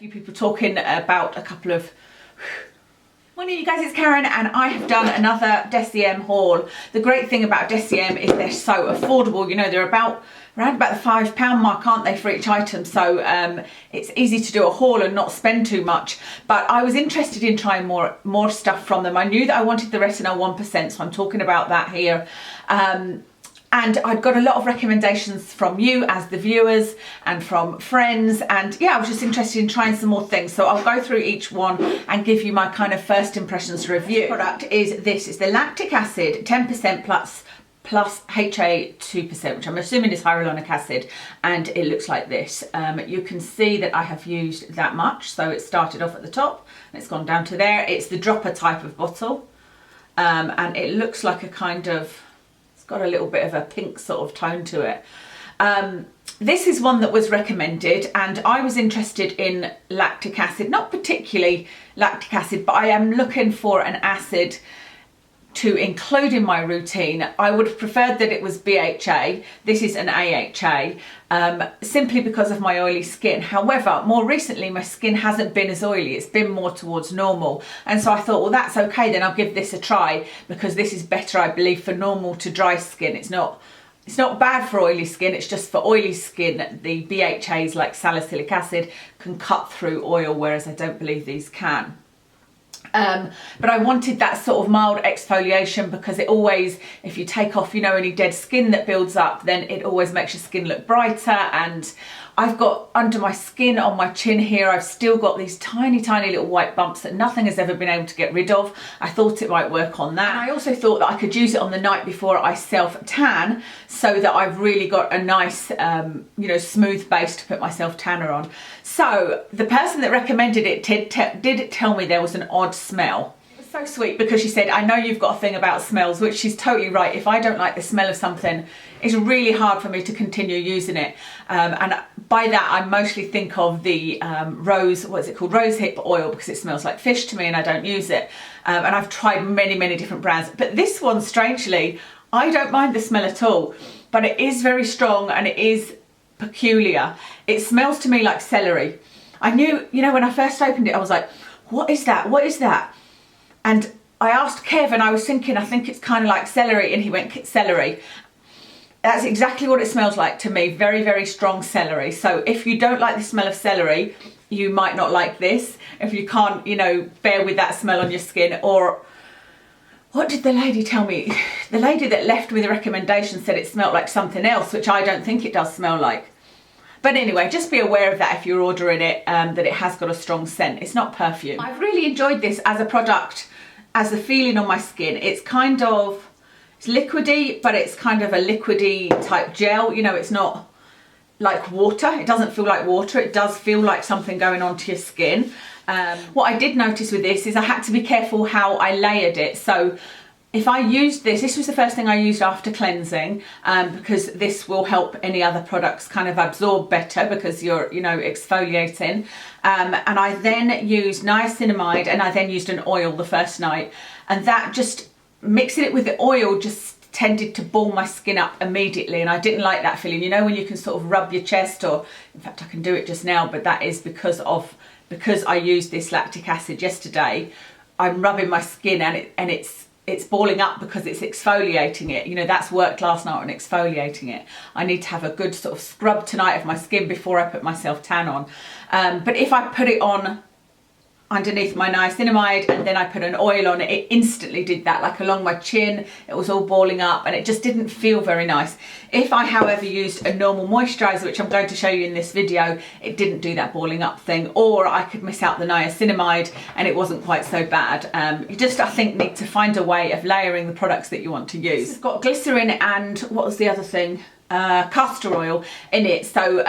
few people talking about a couple of... Morning you guys, it's Karen and I have done another Deciem haul. The great thing about Deciem is they're so affordable. You know, they're around about the £5 mark, aren't they, for each item? So it's easy to do a haul and not spend too much. But I was interested in trying more stuff from them. I knew that I wanted the Retinol 1%, so I'm talking about that here. And I'd got a lot of recommendations from you as the viewers and from friends. And yeah, I was just interested in trying some more things. So I'll go through each one and give you my kind of first impressions review. The product is this. It's the Lactic Acid 10% plus HA 2%, which I'm assuming is hyaluronic acid. And it looks like this. You can see that I have used that much. So it started off at the top and it's gone down to there. It's the dropper type of bottle. And it looks like a kind of... got a little bit of a pink sort of tone to it. This is one that was recommended and I was interested in lactic acid, not particularly lactic acid, but I am looking for an acid to include in my routine. I would have preferred that it was BHA. This is an AHA, simply because of my oily skin. However, more recently my skin hasn't been as oily, it's been more towards normal. And so I thought, well, that's okay, then I'll give this a try because this is better, I believe, for normal to dry skin. It's not bad for oily skin, it's just for oily skin, the BHAs like salicylic acid can cut through oil, whereas I don't believe these can. But I wanted that sort of mild exfoliation because it always, if you take off, you know, any dead skin that builds up, then it always makes your skin look brighter. And I've got under my skin on my chin here, I've still got these tiny little white bumps that nothing has ever been able to get rid of. I thought it might work on that. And I also thought that I could use it on the night before I self tan so that I've really got a nice, you know, smooth base to put my self tanner on. So the person that recommended it did tell me there was an odd smell. So sweet, because she said, I know you've got a thing about smells, which she's totally right. If I don't like the smell of something, it's really hard for me to continue using it. And by that, I mostly think of the rose hip oil, because it smells like fish to me and I don't use it. And I've tried many different brands, but this one, strangely, I don't mind the smell at all, but it is very strong and it is peculiar. It smells to me like celery. I knew, you know, when I first opened it, I was like, what is that? What is that? And I asked Kev and I was thinking, I think it's kind of like celery, and he went, celery. That's exactly what it smells like to me, very strong celery. So if you don't like the smell of celery, you might not like this. If you can't, you know, bear with that smell on your skin. Or what did the lady tell me? The lady that left me the recommendation said it smelled like something else, which I don't think it does smell like. But anyway, just be aware of that if you're ordering it, that it has got a strong scent. It's not perfume. I've really enjoyed this as a product, as a feeling on my skin. It's kind of, it's liquidy, but it's kind of a liquidy type gel. You know, it's not like water. It doesn't feel like water. It does feel like something going onto your skin. What I did notice with this is I had to be careful how I layered it. So if I used this was the first thing I used after cleansing, because this will help any other products kind of absorb better because you're, you know, exfoliating. And I then used niacinamide and I then used an oil the first night. And that just, mixing it with the oil just tended to ball my skin up immediately. And I didn't like that feeling, you know, when you can sort of rub your chest, or in fact I can do it just now, but that is because I used this lactic acid yesterday. I'm rubbing my skin and it's balling up because it's exfoliating it. You know, that's worked last night on exfoliating it. I need to have a good sort of scrub tonight of my skin before I put my self tan on. But if I put it on underneath my niacinamide and then I put an oil on it, it instantly did that, like along my chin, it was all balling up and it just didn't feel very nice. If I, however, used a normal moisturiser, which I'm going to show you in this video, it didn't do that balling up thing, or I could miss out the niacinamide and it wasn't quite so bad. You just, I think, need to find a way of layering the products that you want to use. It's got glycerin and what was the other thing? Castor oil in it. So,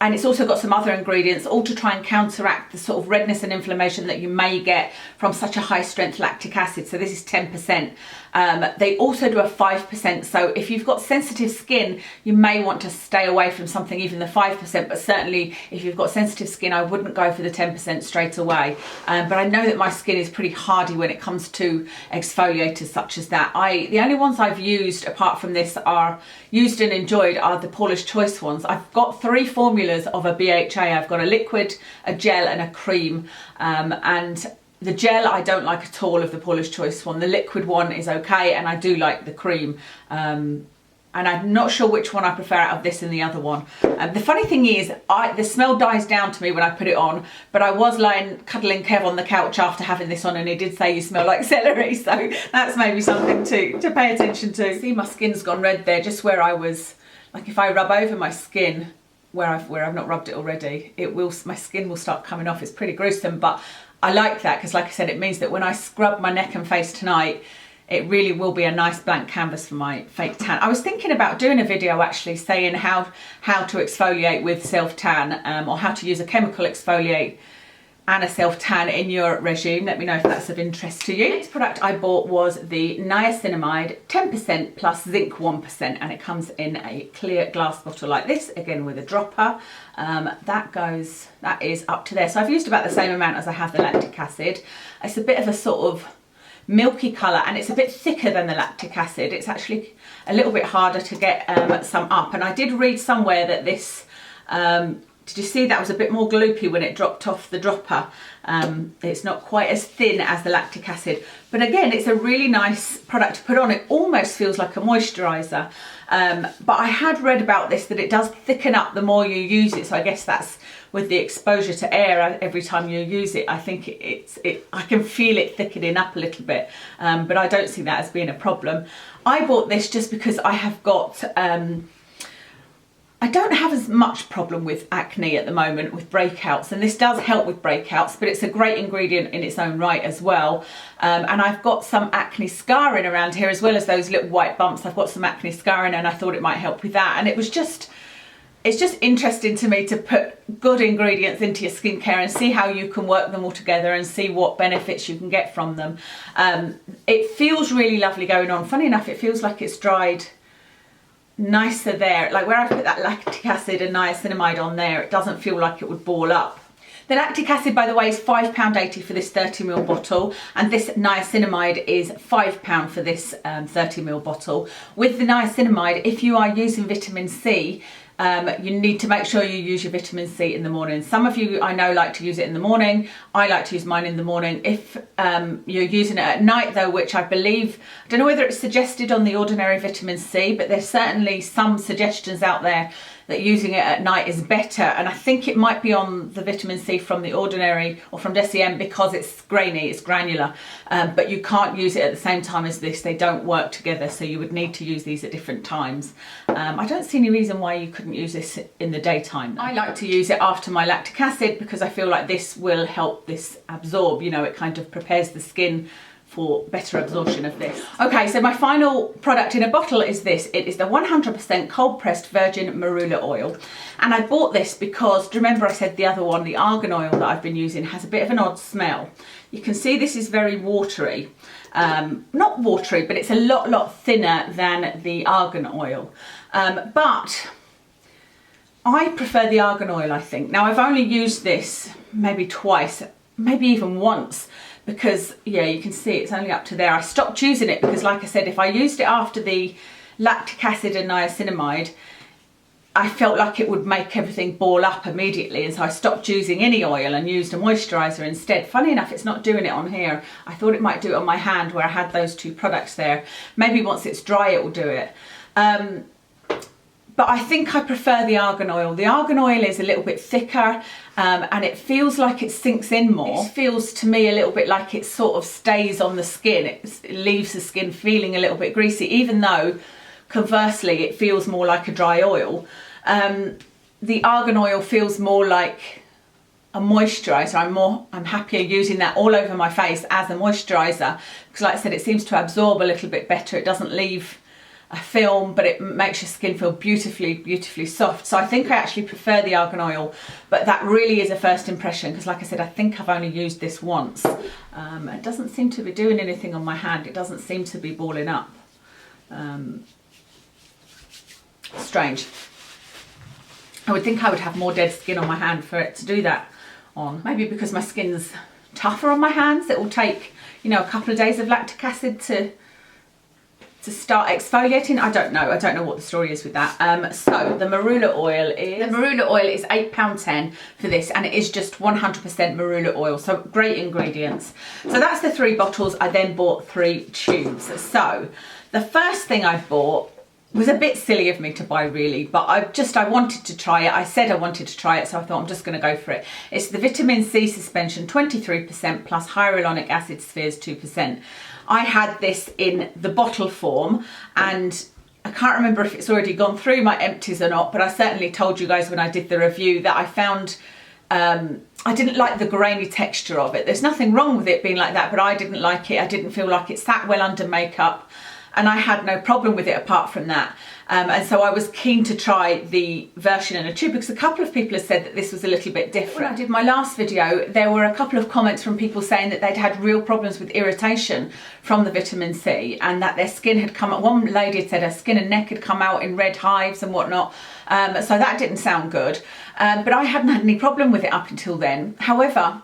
and it's also got some other ingredients, all to try and counteract the sort of redness and inflammation that you may get from such a high strength lactic acid. So this is 10%. They also do a 5%, so if you've got sensitive skin, you may want to stay away from something even the 5%, but certainly if you've got sensitive skin, I wouldn't go for the 10% straight away. But I know that my skin is pretty hardy when it comes to exfoliators such as that. The only ones I've used apart from this used and enjoyed are the Paula's Choice ones. I've got 3 formulas of a BHA. I've got a liquid, a gel and a cream, and the gel I don't like at all of the Paula's Choice one. The liquid one is okay, and I do like the cream. And I'm not sure which one I prefer out of this and the other one. The funny thing is, the smell dies down to me when I put it on, but I was cuddling Kev on the couch after having this on, and he did say you smell like celery, so that's maybe something to pay attention to. See, my skin's gone red there, just where I was, like if I rub over my skin where I've not rubbed it already, my skin will start coming off. It's pretty gruesome, but I like that because, like I said, it means that when I scrub my neck and face tonight, it really will be a nice blank canvas for my fake tan. I was thinking about doing a video actually saying how to exfoliate with self-tan, or how to use a chemical exfoliate and a self-tan in your regime. Let me know if that's of interest to you. The next product I bought was the Niacinamide 10% plus zinc 1%, and it comes in a clear glass bottle like this, again with a dropper. That is up to there. So I've used about the same amount as I have the lactic acid. It's a bit of a sort of milky colour, and it's a bit thicker than the lactic acid. It's actually a little bit harder to get some up, and I did read somewhere that this did you see that was a bit more gloopy when it dropped off the dropper? It's not quite as thin as the lactic acid, but again, it's a really nice product to put on. It almost feels like a moisturiser, but I had read about this that it does thicken up the more you use it, so I guess that's with the exposure to air every time you use it. I think I can feel it thickening up a little bit, but I don't see that as being a problem. I bought this just because I have got I don't have as much problem with acne at the moment with breakouts, and this does help with breakouts, but it's a great ingredient in its own right as well. And I've got some acne scarring around here as well as those little white bumps. I've got some acne scarring, and I thought it might help with that. And it's just interesting to me to put good ingredients into your skincare and see how you can work them all together and see what benefits you can get from them. It feels really lovely going on. Funny enough, it feels like it's dried nicer there, like where I put that lactic acid and niacinamide on there, it doesn't feel like it would ball up. The lactic acid, by the way, is £5.80 for this 30ml bottle, and this niacinamide is £5 for this 30ml bottle. With the niacinamide, if you are using vitamin C, you need to make sure you use your vitamin C in the morning. Some of you I know like to use it in the morning. I like to use mine in the morning. If you're using it at night though, which I believe, I don't know whether it's suggested on the Ordinary vitamin C, but there's certainly some suggestions out there that using it at night is better, and I think it might be on the vitamin C from the Ordinary or from Deciem because it's grainy, it's granular, but you can't use it at the same time as this. They don't work together, so you would need to use these at different times. I don't see any reason why you couldn't use this in the daytime though. I like to use it after my lactic acid because I feel like this will help this absorb, you know, it kind of prepares the skin for better absorption of this. Okay, so my final product in a bottle is this. It is the 100% cold pressed virgin Marula oil, and I bought this because, do you remember I said the other one, the Argan oil that I've been using, has a bit of an odd smell. You can see this is very watery, not watery, but it's a lot thinner than the Argan oil, but I prefer the Argan oil, I think. Now I've only used this maybe twice, maybe even once, because yeah, you can see it's only up to there. I stopped using it because, like I said, if I used it after the lactic acid and niacinamide, I felt like it would make everything ball up immediately, and so I stopped using any oil and used a moisturiser instead. Funny enough, it's not doing it on here. I thought it might do it on my hand where I had those two products there. Maybe once it's dry it will do it. But I think I prefer the Argan oil. The Argan oil is a little bit thicker, and it feels like it sinks in more. It feels to me a little bit like it sort of stays on the skin. It leaves the skin feeling a little bit greasy, even though conversely it feels more like a dry oil. The Argan oil feels more like a moisturiser. I'm happier using that all over my face as a moisturiser because, like I said, it seems to absorb a little bit better. It doesn't leave a film, but it makes your skin feel beautifully, beautifully soft. So I think I actually prefer the Argan Oil, but that really is a first impression, because like I said, I think I've only used this once. It doesn't seem to be doing anything on my hand. It doesn't seem to be balling up. Strange. I would think I would have more dead skin on my hand for it to do that on. Maybe because my skin's tougher on my hands. It will take, you know, a couple of days of lactic acid to start exfoliating. I don't know what the story is with that. So the Marula Oil is £8.10 for this, and it is just 100% Marula Oil, so great ingredients. So that's the 3 bottles. I then bought 3 tubes. So the first thing I bought was a bit silly of me to buy, really, but I wanted to try it. I said I wanted to try it, so I thought I'm just going to go for it. It's the vitamin C suspension, 23% plus hyaluronic acid spheres, 2%. I had this in the bottle form, and I can't remember if it's already gone through my empties or not, but I certainly told you guys when I did the review that I found I didn't like the grainy texture of it. There's nothing wrong with it being like that, but I didn't like it. I didn't feel like it sat well under makeup, and I had no problem with it apart from that. And so I was keen to try the version in a tube, because a couple of people have said that this was a little bit different. When I did my last video, there were a couple of comments from people saying that they'd had real problems with irritation from the vitamin C, and that their skin had come out. One lady had said her skin and neck had come out in red hives and whatnot. So that didn't sound good. But I hadn't had any problem with it up until then. However,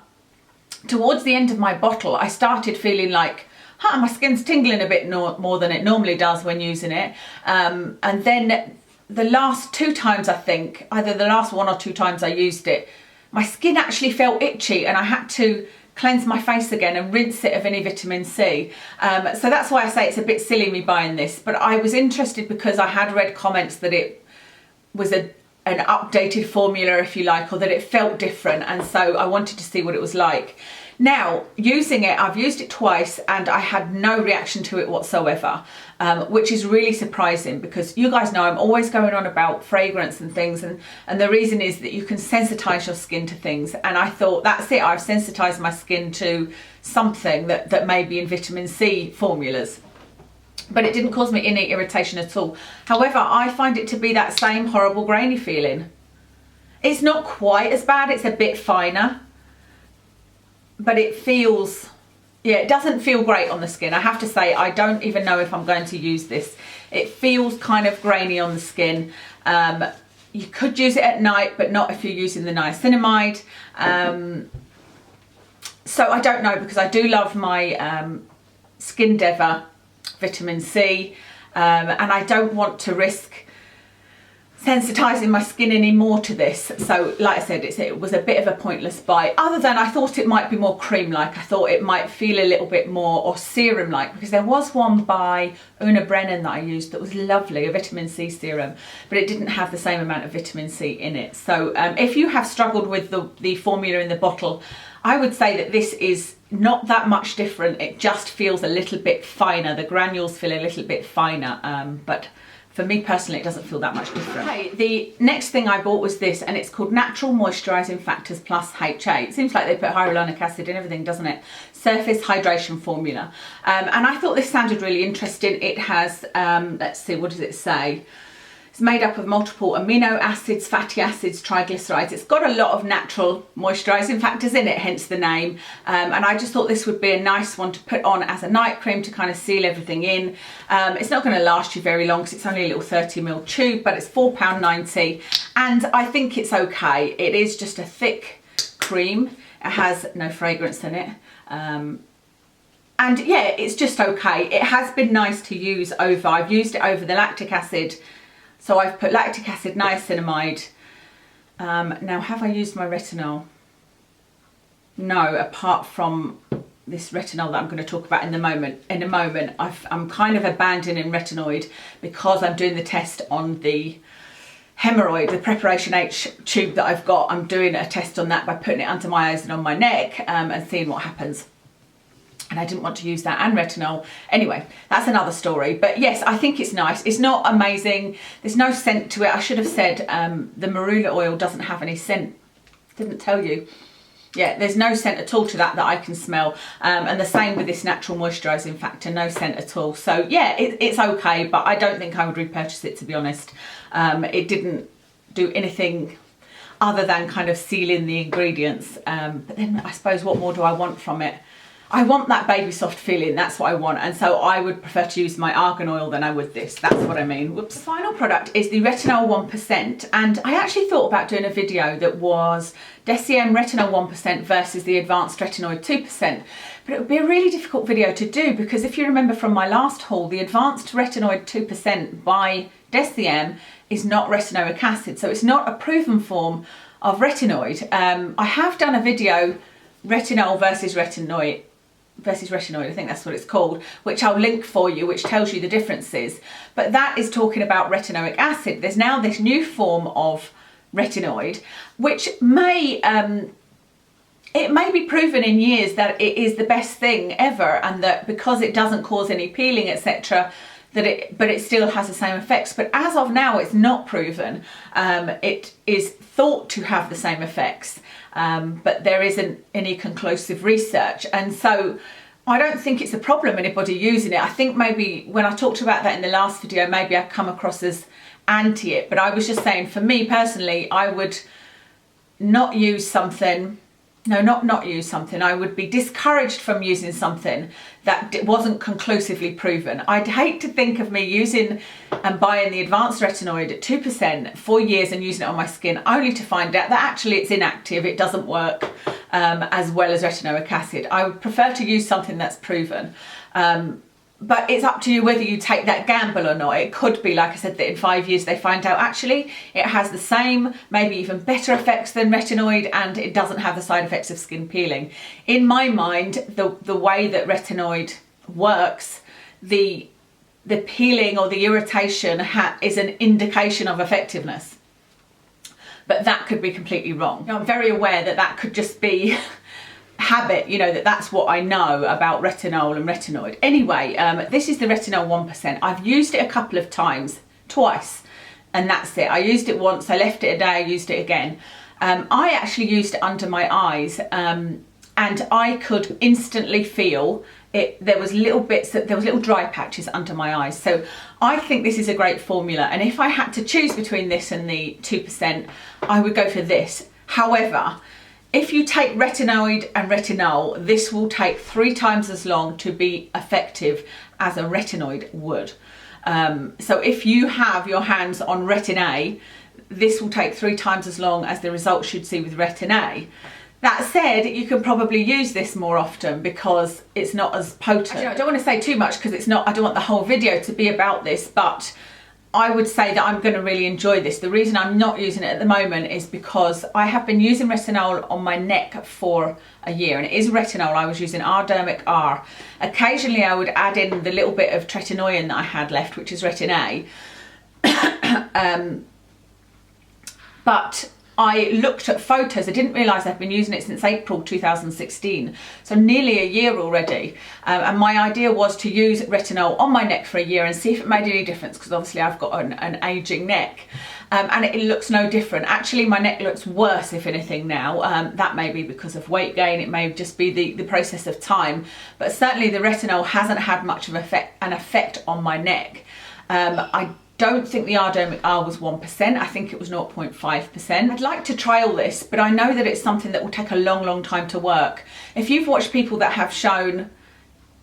towards the end of my bottle, I started feeling like, my skin's tingling a bit more than it normally does when using it. And then the last 2 times, I think, either the last 1 or 2 times I used it, my skin actually felt itchy, and I had to cleanse my face again and rinse it of any vitamin C. So that's why I say it's a bit silly me buying this, but I was interested because I had read comments that it was an updated formula, if you like, or that it felt different, and so I wanted to see what it was like. Now, using it, I've used it twice and I had no reaction to it whatsoever, which is really surprising, because you guys know I'm always going on about fragrance and things, and the reason is that you can sensitize your skin to things, and I thought, that's it, I've sensitized my skin to something that may be in vitamin C formulas. But it didn't cause me any irritation at all. However, I find it to be that same horrible grainy feeling. It's not quite as bad, it's a bit finer, but it feels, yeah, it doesn't feel great on the skin. I have to say, I don't even know if I'm going to use this. It feels kind of grainy on the skin. You could use it at night, but not if you're using the niacinamide. So I don't know, because I do love my Skin Deva vitamin C, and I don't want to risk sensitizing my skin anymore to this. So like I said, it was a bit of a pointless buy, other than I thought it might be more cream-like. I thought it might feel a little bit more, or serum-like, because there was one by Una Brennan that I used that was lovely, a vitamin C serum, but it didn't have the same amount of vitamin C in it. So if you have struggled with the formula in the bottle, I would say that this is not that much different. It just feels a little bit finer. The granules feel a little bit finer, but for me personally, it doesn't feel that much different. Okay, the next thing I bought was this, and it's called Natural Moisturizing Factors plus HA. It seems like they put hyaluronic acid in everything, doesn't it? Surface Hydration Formula. And I thought this sounded really interesting. It has, let's see, what does it say? It's made up of multiple amino acids, fatty acids, triglycerides. It's got a lot of natural moisturising factors in it, hence the name. And I just thought this would be a nice one to put on as a night cream to kind of seal everything in. It's not going to last you very long because it's only a little 30ml tube, but it's £4.90. And I think it's okay. It is just a thick cream. It has no fragrance in it. And yeah, it's just okay. It has been nice to use over. I've used it over the lactic acid. So I've put lactic acid, niacinamide. Now, have I used my retinol? No, apart from this retinol that I'm going to talk about in a moment. I'm kind of abandoning retinoid because I'm doing the test on the hemorrhoid, the Preparation H tube that I've got. I'm doing a test on that by putting it under my eyes and on my neck and seeing what happens. And I didn't want to use that and retinol. Anyway, that's another story. But yes, I think it's nice. It's not amazing. There's no scent to it. I should have said the Marula oil doesn't have any scent. Didn't tell you. Yeah, there's no scent at all to that I can smell. And the same with this natural moisturising factor, no scent at all. So yeah, it's okay, but I don't think I would repurchase it, to be honest. It didn't do anything other than kind of seal in the ingredients. But then I suppose, what more do I want from it? I want that baby soft feeling, that's what I want. And so I would prefer to use my Argan Oil than I would this, that's what I mean. Whoops. Final product is the Retinol 1%. And I actually thought about doing a video that was Deciem Retinol 1% versus the Advanced Retinoid 2%. But it would be a really difficult video to do, because if you remember from my last haul, the Advanced Retinoid 2% by Deciem is not retinoic acid. So it's not a proven form of retinoid. I have done a video, retinol versus retinoid, I think that's what it's called, which I'll link for you, which tells you the differences. But that is talking about retinoic acid. There's now this new form of retinoid, which may it may be proven in years that it is the best thing ever, and that because it doesn't cause any peeling, etc., but it still has the same effects. But as of now, it's not proven. It is thought to have the same effects, but there isn't any conclusive research. And so I don't think it's a problem anybody using it. I think maybe when I talked about that in the last video, maybe I come across as anti it, but I was just saying, for me personally, I would not use something. No, not use something. I would be discouraged from using something that wasn't conclusively proven. I'd hate to think of me using and buying the Advanced Retinoid at 2% for years and using it on my skin, only to find out that actually it's inactive, it doesn't work as well as retinoic acid. I would prefer to use something that's proven. But it's up to you whether you take that gamble or not. It could be, like I said, that in 5 years they find out actually it has the same, maybe even better effects than retinoid, and it doesn't have the side effects of skin peeling. In my mind, the way that retinoid works, the peeling or the irritation is an indication of effectiveness. But that could be completely wrong. Now, I'm very aware that that could just be habit, you know, that's what I know about retinol and retinoid. Anyway, this is the Retinol 1%. I've used it a couple of times, twice, and that's it. I used it once, I left it a day, I used it again. I actually used it under my eyes, and I could instantly feel it. There was little dry patches under my eyes. So I think this is a great formula, and if I had to choose between this and the 2%, I would go for this. However, if you take retinoid and retinol, this will take 3 times as long to be effective as a retinoid would. So if you have your hands on Retin A, this will take 3 times as long as the results you'd see with Retin A. That said, you can probably use this more often because it's not as potent. I don't want to say too much because it's not, I don't want the whole video to be about this, but I would say that I'm going to really enjoy this. The reason I'm not using it at the moment is because I have been using retinol on my neck for a year, and it is retinol. I was using Ardermic R. Occasionally I would add in the little bit of tretinoin that I had left, which is Retin A. But I looked at photos. I didn't realise I've been using it since April 2016, so nearly a year already. And my idea was to use retinol on my neck for a year and see if it made any difference, because obviously I've got an ageing neck. And it looks no different. Actually, my neck looks worse, if anything, now. That may be because of weight gain. It may just be the process of time. But certainly the retinol hasn't had much of an effect on my neck. I don't think the Ardermic R was 1%. I think it was 0.5%. I'd like to trial this, but I know that it's something that will take a long time to work. If you've watched people that have shown,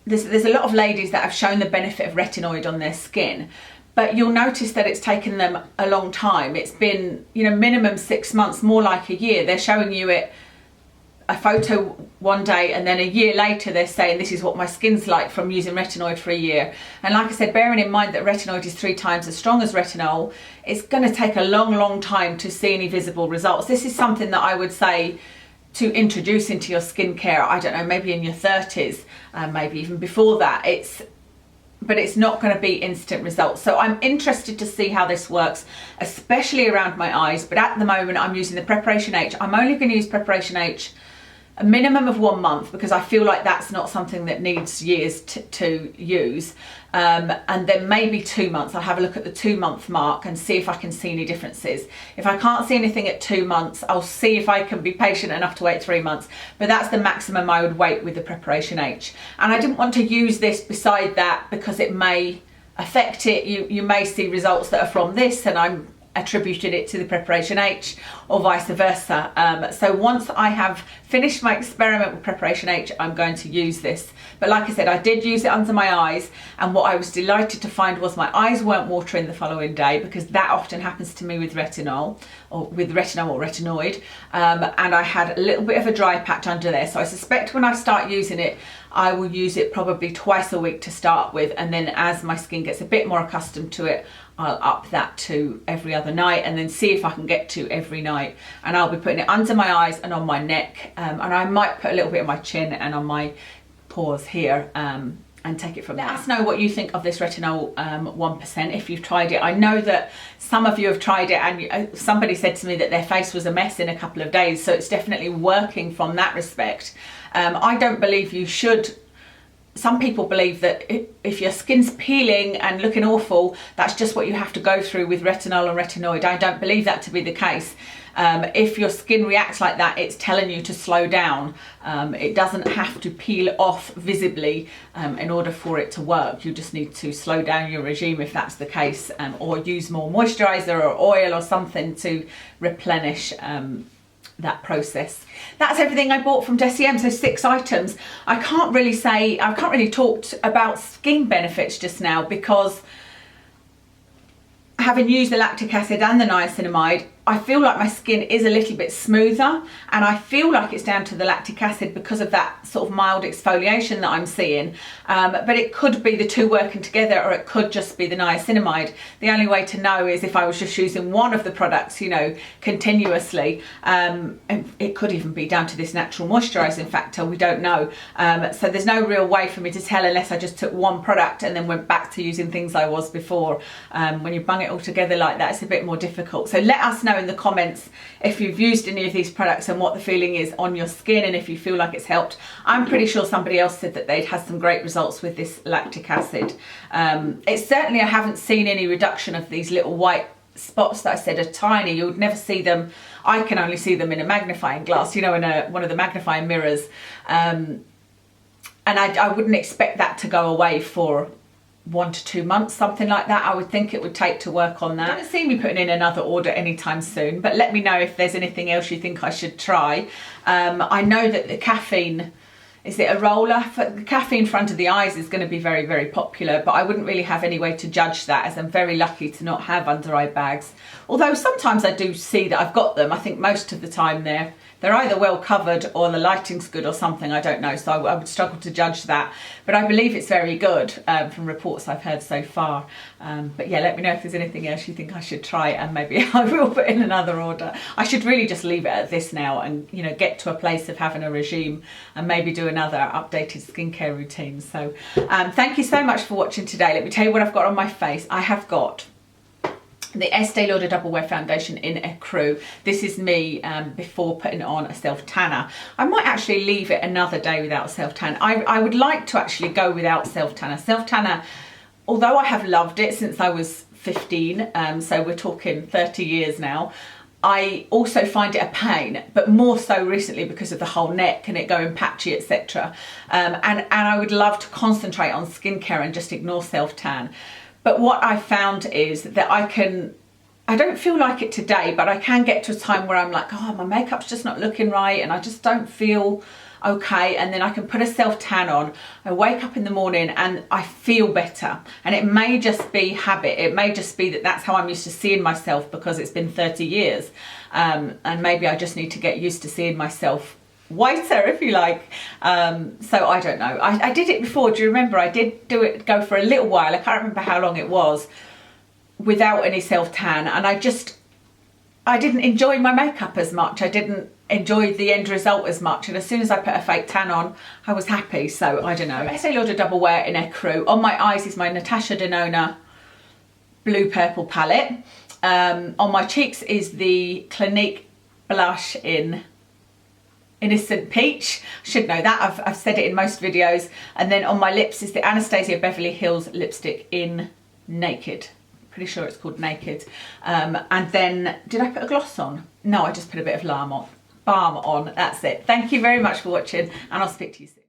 there's a lot of ladies that have shown the benefit of retinoid on their skin, but you'll notice that it's taken them a long time. It's been, you know, minimum 6 months, more like a year. They're showing you a photo one day, and then a year later they're saying this is what my skin's like from using retinoid for a year. And like I said, bearing in mind that retinoid is 3 times as strong as retinol, it's going to take a long time to see any visible results. This is something that I would say to introduce into your skincare, I don't know, maybe in your 30s, maybe even before that. But it's not going to be instant results. So I'm interested to see how this works, especially around my eyes. But at the moment I'm using the Preparation H. I'm only going to use Preparation H a minimum of 1 month, because I feel like that's not something that needs years to use. And then maybe 2 months. I'll have a look at the 2-month mark and see if I can see any differences. If I can't see anything at 2 months, I'll see if I can be patient enough to wait 3 months. But that's the maximum I would wait with the Preparation H. And I didn't want to use this beside that because it may affect it. You may see results that are from this and I'm attributed it to the Preparation H, or vice versa. So once I have finished my experiment with Preparation H, I'm going to use this. But like I said, I did use it under my eyes, and what I was delighted to find was my eyes weren't watering the following day, because that often happens to me with retinol or retinoid, and I had a little bit of a dry patch under there. So I suspect when I start using it, I will use it probably twice a week to start with, and then as my skin gets a bit more accustomed to it, I'll up that to every other night, and then see if I can get to every night. And I'll be putting it under my eyes and on my neck, and I might put a little bit on my chin and on my pores here, and take it from there. Let us know what you think of this Retinol 1% if you've tried it. I know that some of you have tried it, and somebody said to me that their face was a mess in a couple of days, so it's definitely working from that respect. I don't believe you should. Some people believe that if your skin's peeling and looking awful, that's just what you have to go through with retinol and retinoid. I don't believe that to be the case. If your skin reacts like that, it's telling you to slow down. It doesn't have to peel off visibly in order for it to work. You just need to slow down your regime if that's the case, or use more moisturizer or oil or something to replenish that process. That's everything I bought from Deciem, so 6 items. I can't really talk about skin benefits just now, because having used the lactic acid and the niacinamide, I feel like my skin is a little bit smoother, and I feel like it's down to the lactic acid because of that sort of mild exfoliation that I'm seeing. But it could be the two working together, or it could just be the niacinamide. The only way to know is if I was just using one of the products, you know, continuously. And it could even be down to this natural moisturizing factor, we don't know. So there's no real way for me to tell unless I just took one product and then went back to using things I was before. When you bung it all together like that, it's a bit more difficult. So let us know in the comments if you've used any of these products and what the feeling is on your skin, and if you feel like it's helped. I'm pretty sure somebody else said that they'd had some great results with this lactic acid. It's certainly, I haven't seen any reduction of these little white spots that I said are tiny. You would never see them. I can only see them in a magnifying glass, you know, in one of the magnifying mirrors. And I wouldn't expect that to go away for 1 to 2 months, something like that. I would think it would take to work on that. I don't see me putting in another order anytime soon, but let me know if there's anything else you think I should try. I know that the caffeine, is it a roller? The caffeine front of the eyes is going to be very, very popular, but I wouldn't really have any way to judge that, as I'm very lucky to not have under eye bags. Although sometimes I do see that I've got them. I think most of the time they're either well covered or the lighting's good or something, I don't know, so I would struggle to judge that. But I believe it's very good from reports I've heard so far. But yeah, let me know if there's anything else you think I should try, and maybe I will put in another order. I should really just leave it at this now and, you know, get to a place of having a regime and maybe do another updated skincare routine. So thank you so much for watching today. Let me tell you what I've got on my face. I have got the Estee Lauder Double Wear Foundation in Ecru. This is me before putting on a self-tanner. I might actually leave it another day without self-tan. I would like to actually go without self-tanner. Self-tanner, although I have loved it since I was 15, so we're talking 30 years now, I also find it a pain, but more so recently because of the whole neck and it going patchy, etc. And I would love to concentrate on skincare and just ignore self-tan. But what I found is that I don't feel like it today, but I can get to a time where I'm like, oh, my makeup's just not looking right and I just don't feel okay. And then I can put a self-tan on. I wake up in the morning and I feel better. And it may just be habit. It may just be that that's how I'm used to seeing myself because it's been 30 years. And maybe I just need to get used to seeing myself whiter, if you like. So I don't know. I did it before. Do you remember? I did go for a little while. I can't remember how long it was, without any self-tan, and I didn't enjoy my makeup as much. I didn't enjoy the end result as much, and as soon as I put a fake tan on, I was happy. So I don't know. Estee Lauder Double Wear in Ecru. On my eyes is my Natasha Denona Blue Purple palette. On my cheeks is the Clinique blush in Innocent Peach. Should know that, I've said it in most videos. And then on my lips is the Anastasia Beverly Hills lipstick in Naked. Pretty sure it's called Naked. And then, did I put a gloss on? No, I just put a bit of balm on. That's it. Thank you very much for watching, and I'll speak to you soon.